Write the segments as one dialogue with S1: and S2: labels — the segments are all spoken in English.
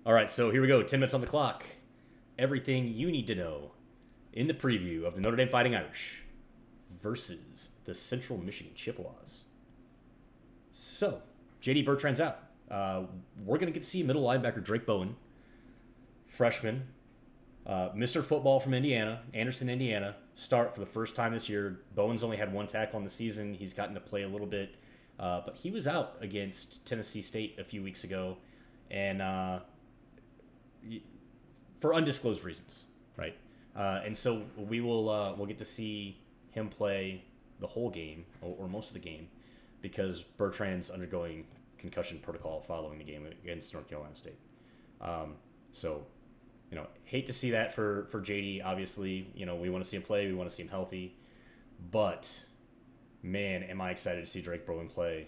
S1: All right, so here we go. 10 minutes on the clock. Everything you need to know in the preview of the Notre Dame Fighting Irish versus the Central Michigan Chippewas. So, JD Bertrand's out. We're going to get to see middle linebacker Drake Bowen, freshman, Mr. Football from Indiana, Anderson, Indiana, start for the first time this year. Bowen's only had one tackle on the season. He's gotten to play a little bit, but he was out against Tennessee State a few weeks ago, and for undisclosed reasons, right? And so we'll get to see him play the whole game or most of the game because Bertrand's undergoing concussion protocol following the game against North Carolina State. So, hate to see that for JD. Obviously, we want to see him play. We want to see him healthy. But, man, am I excited to see Drake Bowen play.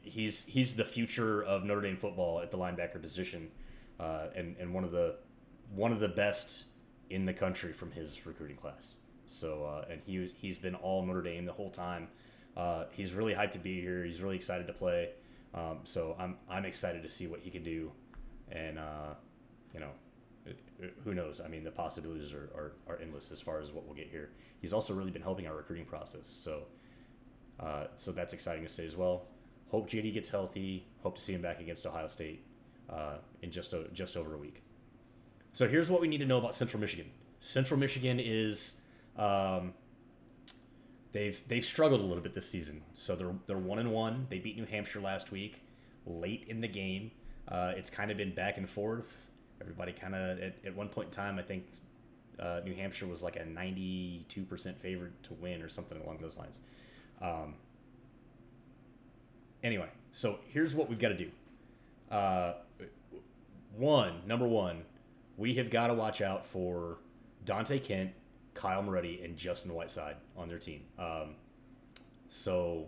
S1: He's the future of Notre Dame football at the linebacker position, and one of the best in the country from his recruiting class. So, and he's been all Notre Dame the whole time. He's really hyped to be here. He's really excited to play. So I'm excited to see what he can do, and who knows? I mean, the possibilities are endless as far as what we'll get here. He's also really been helping our recruiting process, so that's exciting to say as well. Hope JD gets healthy. Hope to see him back against Ohio State in just over a week. So here's what we need to know about Central Michigan. Central Michigan is they've struggled a little bit this season. So they're 1-1. They beat New Hampshire last week, late in the game. It's kind of been back and forth. Everybody kind of at one point in time, I think New Hampshire was like a 92% favorite to win or something along those lines. Anyway, so here's what we've got to do. Number one, we have got to watch out for Dante Kent, Kyle Moretti, and Justin Whiteside on their team. So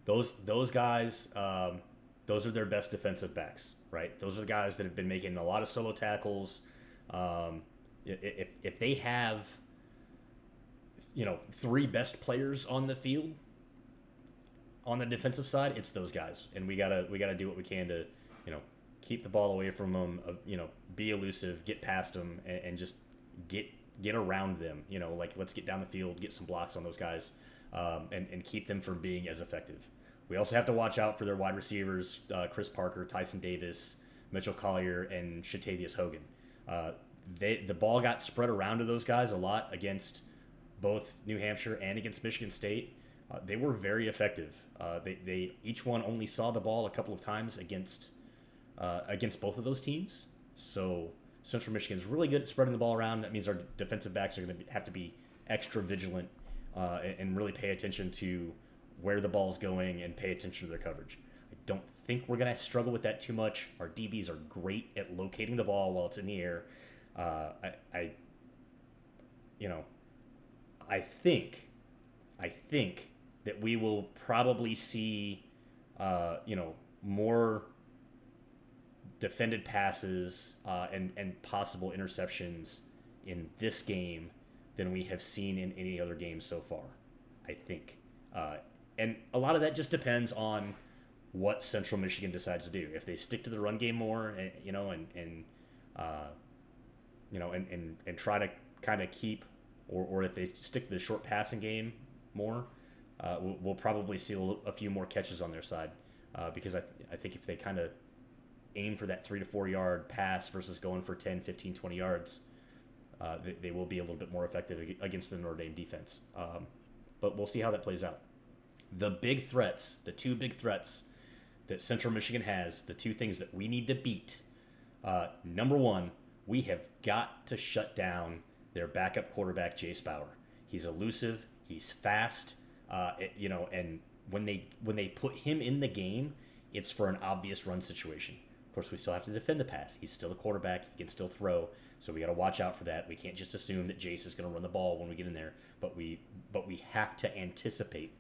S1: those guys, those are their best defensive backs, right? Those are the guys that have been making a lot of solo tackles. If they have, three best players on the field on the defensive side, it's those guys, and we gotta do what we can to, keep the ball away from them. Be elusive, get past them, and just get around them. Let's get down the field, get some blocks on those guys, and keep them from being as effective. We also have to watch out for their wide receivers, Chris Parker, Tyson Davis, Mitchell Collier, and Shatavius Hogan. The ball got spread around to those guys a lot against both New Hampshire and against Michigan State. They were very effective. They each one only saw the ball a couple of times against both of those teams. So Central Michigan is really good at spreading the ball around. That means our defensive backs are going to have to be extra vigilant and really pay attention to where the ball's going and pay attention to their coverage. I don't think we're going to struggle with that too much. Our DBs are great at locating the ball while it's in the air. I think that we will probably see, more defended passes and possible interceptions in this game than we have seen in any other game so far, I think. And a lot of that just depends on what Central Michigan decides to do. If they stick to the run game more, and try to kind of keep, or if they stick to the short passing game more, we'll probably see a few more catches on their side. Because I think if they kind of aim for that 3 to 4 yard pass versus going for 10, 15, 20 yards, they will be a little bit more effective against the Notre Dame defense. But we'll see how that plays out. The two big threats that Central Michigan has, the two things that we need to beat. Number one, we have got to shut down their backup quarterback, Jace Bauer. He's elusive. He's fast. And when they put him in the game, it's for an obvious run situation. Of course, we still have to defend the pass. He's still a quarterback. He can still throw. So we got to watch out for that. We can't just assume that Jace is going to run the ball when we get in there. But we have to anticipate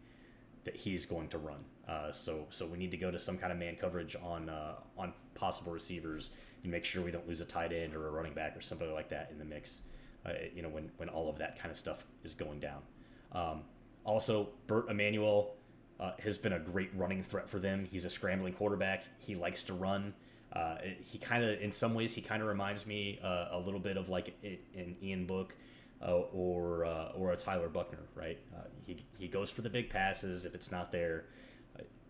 S1: that he's going to run. So we need to go to some kind of man coverage on possible receivers and make sure we don't lose a tight end or a running back or somebody like that in the mix. When all of that kind of stuff is going down. Also, Bert Emanuel has been a great running threat for them. He's a scrambling quarterback. He likes to run. He kind of, in some ways, he kind of reminds me a little bit of like an Ian Book or a Tyler Buckner, right? He goes for the big passes. If it's not there,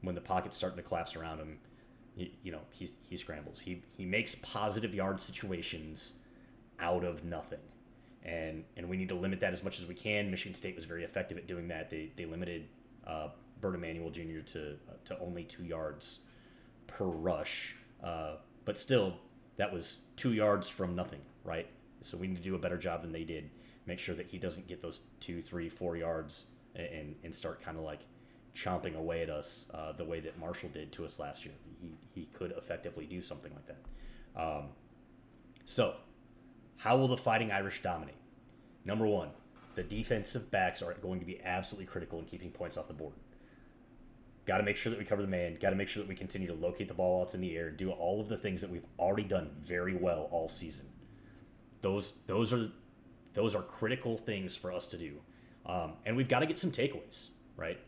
S1: when the pocket's starting to collapse around him, he scrambles. He makes positive yard situations out of nothing, and we need to limit that as much as we can. Michigan State was very effective at doing that. They limited Bert Emanuel Jr. to only 2 yards per rush, but still, that was 2 yards from nothing, right? So we need to do a better job than they did. Make sure that he doesn't get those 2, 3, 4 yards and start kind of like chomping away at us the way that Marshall did to us last year. He could effectively do something like that. So, how will the Fighting Irish dominate? Number one, the defensive backs are going to be absolutely critical in keeping points off the board. Got to make sure that we cover the man. Got to make sure that we continue to locate the ball outs in the air and do all of the things that we've already done very well all season. Those are critical things for us to do, and we've got to get some takeaways, right?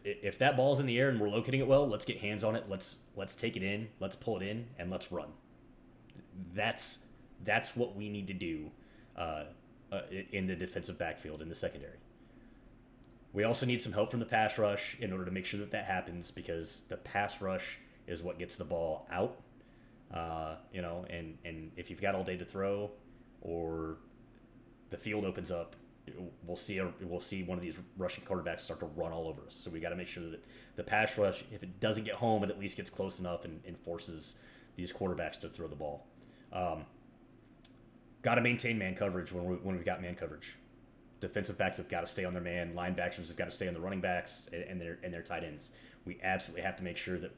S1: If that ball's in the air and we're locating it well, let's get hands on it. Let's take it in. Let's pull it in and let's run. That's what we need to do in the defensive backfield in the secondary. We also need some help from the pass rush in order to make sure that happens, because the pass rush is what gets the ball out. And if you've got all day to throw, or the field opens up, we'll see one of these rushing quarterbacks start to run all over us. So we got to make sure that the pass rush, if it doesn't get home, it at least gets close enough and forces these quarterbacks to throw the ball. Got to maintain man coverage when we've got man coverage. Defensive backs have got to stay on their man. Linebackers have got to stay on the running backs and their tight ends. We absolutely have to make sure that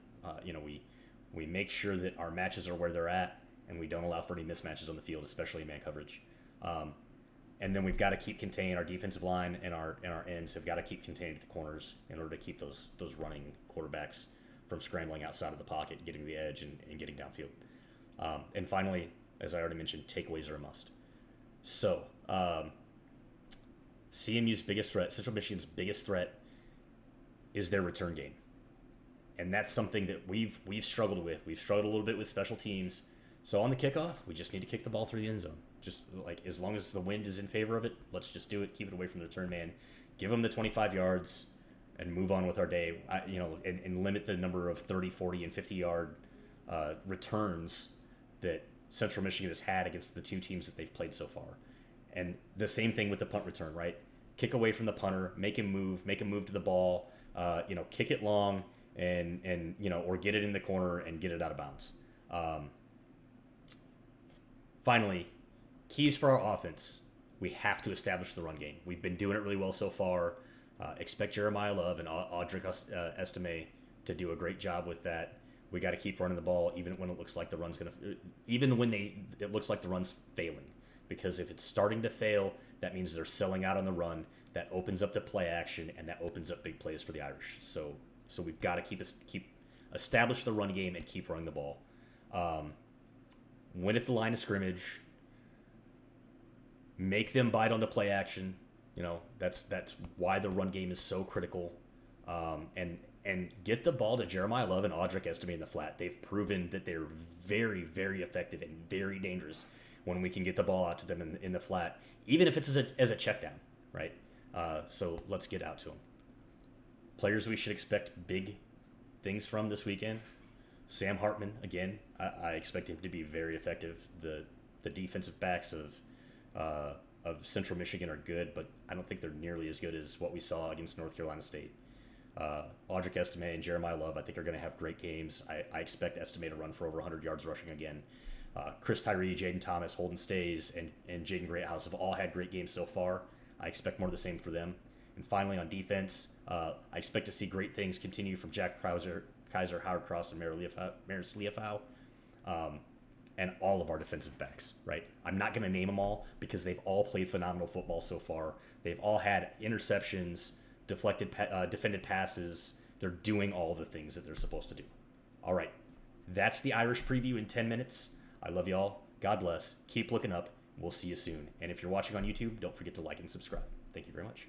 S1: we make sure that our matches are where they're at, and we don't allow for any mismatches on the field, especially in man coverage. And then we've got to keep containing our defensive line, and our ends have got to keep containing the corners in order to keep those running quarterbacks from scrambling outside of the pocket, getting to the edge, and getting downfield. And finally, as I already mentioned, takeaways are a must. So, CMU's biggest threat, Central Michigan's biggest threat, is their return game. And that's something that we've struggled with. We've struggled a little bit with special teams. So on the kickoff, we just need to kick the ball through the end zone. Just like, as long as the wind is in favor of it, let's just do it. Keep it away from the return man. Give them the 25 yards and move on with our day. And limit the number of 30, 40, and 50-yard returns that Central Michigan has had against the two teams that they've played so far. And the same thing with the punt return, right? Kick away from the punter, make him move to the ball, kick it long, and or get it in the corner and get it out of bounds. Finally, keys for our offense. We have to establish the run game. We've been doing it really well so far. Expect Jeremiah Love and Audric Estime to do a great job with that. We got to keep running the ball even when it looks like the run's it looks like the run's failing. Because if it's starting to fail, that means they're selling out on the run. That opens up the play action, and that opens up big plays for the Irish. So we've got to establish the run game and keep running the ball. Win at the line of scrimmage. Make them bite on the play action. That's why the run game is so critical. And get the ball to Jeremiah Love and Audric Estime in the flat. They've proven that they're very, very effective and very dangerous when we can get the ball out to them in the flat, even if it's as a check down, right? So let's get out to them. Players we should expect big things from this weekend. Sam Hartman, again, I expect him to be very effective. The defensive backs of Central Michigan are good, but I don't think they're nearly as good as what we saw against North Carolina State. Audric Estime and Jeremiah Love, I think, are going to have great games. I expect Estime to run for over 100 yards rushing again. Chris Tyree, Jaden Thomas, Holden Stays, and Jaden Greathouse have all had great games so far. I expect more of the same for them. And finally, on defense, I expect to see great things continue from Jack Kaiser, Howard Cross, and Maris Leafau, and all of our defensive backs, right? I'm not going to name them all because they've all played phenomenal football so far. They've all had interceptions, defended passes. They're doing all the things that they're supposed to do. All right, that's the Irish preview in 10 minutes. I love y'all. God bless. Keep looking up. We'll see you soon. And if you're watching on YouTube, don't forget to like and subscribe. Thank you very much.